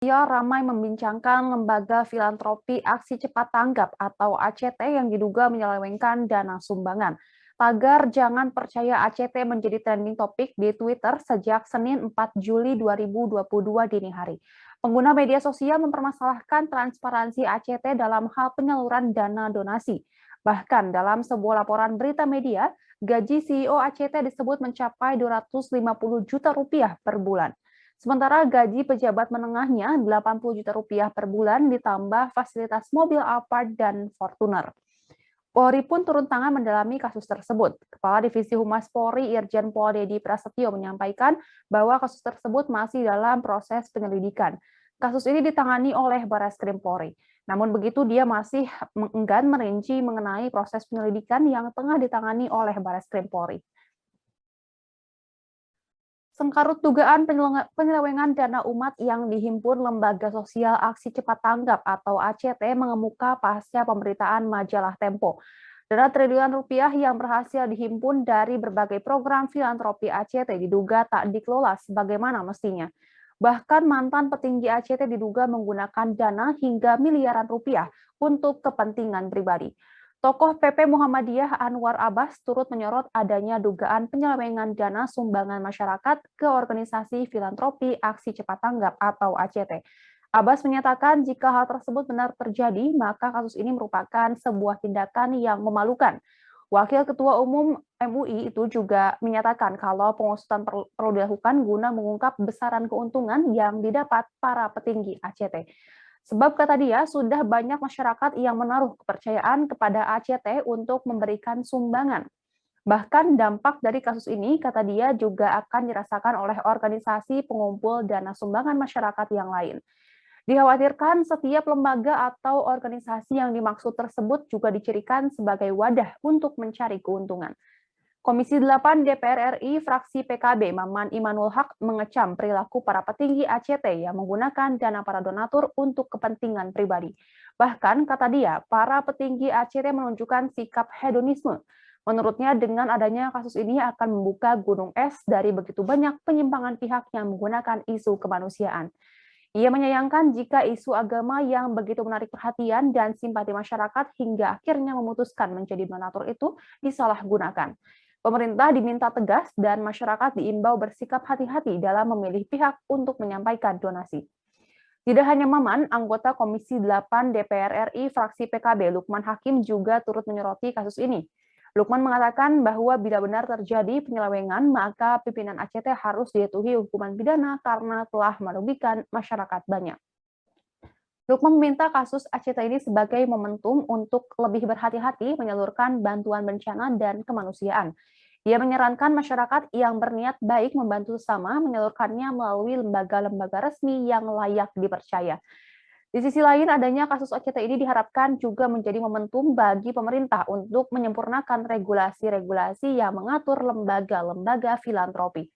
Ia ramai membincangkan lembaga filantropi Aksi Cepat Tanggap atau ACT yang diduga menyelewengkan dana sumbangan. Tagar "Jangan Percaya ACT" menjadi trending topik di Twitter sejak Senin 4 Juli 2022 dini hari. Pengguna media sosial mempermasalahkan transparansi ACT dalam hal penyaluran dana donasi. Bahkan dalam sebuah laporan berita media, gaji CEO ACT disebut mencapai 250 juta rupiah per bulan. Sementara gaji pejabat menengahnya 80 juta rupiah per bulan ditambah fasilitas mobil Alphard dan Fortuner. Polri pun turun tangan mendalami kasus tersebut. Kepala Divisi Humas Polri Irjen Pol Dedy Prasetyo menyampaikan bahwa kasus tersebut masih dalam proses penyelidikan. Kasus ini ditangani oleh Barreskrim Polri. Namun begitu dia masih enggan merinci mengenai proses penyelidikan yang tengah ditangani oleh Barreskrim Polri. Sengkarut dugaan penyelewengan dana umat yang dihimpun Lembaga Sosial Aksi Cepat Tanggap atau ACT mengemuka pasca pemberitaan majalah Tempo. Dana triliunan rupiah yang berhasil dihimpun dari berbagai program filantropi ACT diduga tak dikelola sebagaimana mestinya. Bahkan mantan petinggi ACT diduga menggunakan dana hingga miliaran rupiah untuk kepentingan pribadi. Tokoh PP Muhammadiyah Anwar Abbas turut menyorot adanya dugaan penyelewengan dana sumbangan masyarakat ke organisasi filantropi Aksi Cepat Tanggap atau ACT. Abbas menyatakan jika hal tersebut benar terjadi, maka kasus ini merupakan sebuah tindakan yang memalukan. Wakil Ketua Umum MUI itu juga menyatakan kalau pengusutan perlu dilakukan guna mengungkap besaran keuntungan yang didapat para petinggi ACT. Sebab kata dia, sudah banyak masyarakat yang menaruh kepercayaan kepada ACT untuk memberikan sumbangan. Bahkan dampak dari kasus ini, kata dia, juga akan dirasakan oleh organisasi pengumpul dana sumbangan masyarakat yang lain. Dikhawatirkan setiap lembaga atau organisasi yang dimaksud tersebut juga dicirikan sebagai wadah untuk mencari keuntungan. Komisi 8 DPR RI fraksi PKB Maman Imanul Haq mengecam perilaku para petinggi ACT yang menggunakan dana para donatur untuk kepentingan pribadi. Bahkan, kata dia, para petinggi ACT menunjukkan sikap hedonisme. Menurutnya, dengan adanya kasus ini akan membuka gunung es dari begitu banyak penyimpangan pihak yang menggunakan isu kemanusiaan. Ia menyayangkan jika isu agama yang begitu menarik perhatian dan simpati masyarakat hingga akhirnya memutuskan menjadi donatur itu disalahgunakan. Pemerintah diminta tegas dan masyarakat diimbau bersikap hati-hati dalam memilih pihak untuk menyampaikan donasi. Tidak hanya Maman, anggota Komisi 8 DPR RI fraksi PKB Lukman Hakim juga turut menyoroti kasus ini. Lukman mengatakan bahwa bila benar terjadi penyelewengan, maka pimpinan ACT harus dijatuhi hukuman pidana karena telah merugikan masyarakat banyak. Lukman meminta kasus ACT ini sebagai momentum untuk lebih berhati-hati menyalurkan bantuan bencana dan kemanusiaan. Dia menyarankan masyarakat yang berniat baik membantu sesama menyalurkannya melalui lembaga-lembaga resmi yang layak dipercaya. Di sisi lain, adanya kasus ACT ini diharapkan juga menjadi momentum bagi pemerintah untuk menyempurnakan regulasi-regulasi yang mengatur lembaga-lembaga filantropi.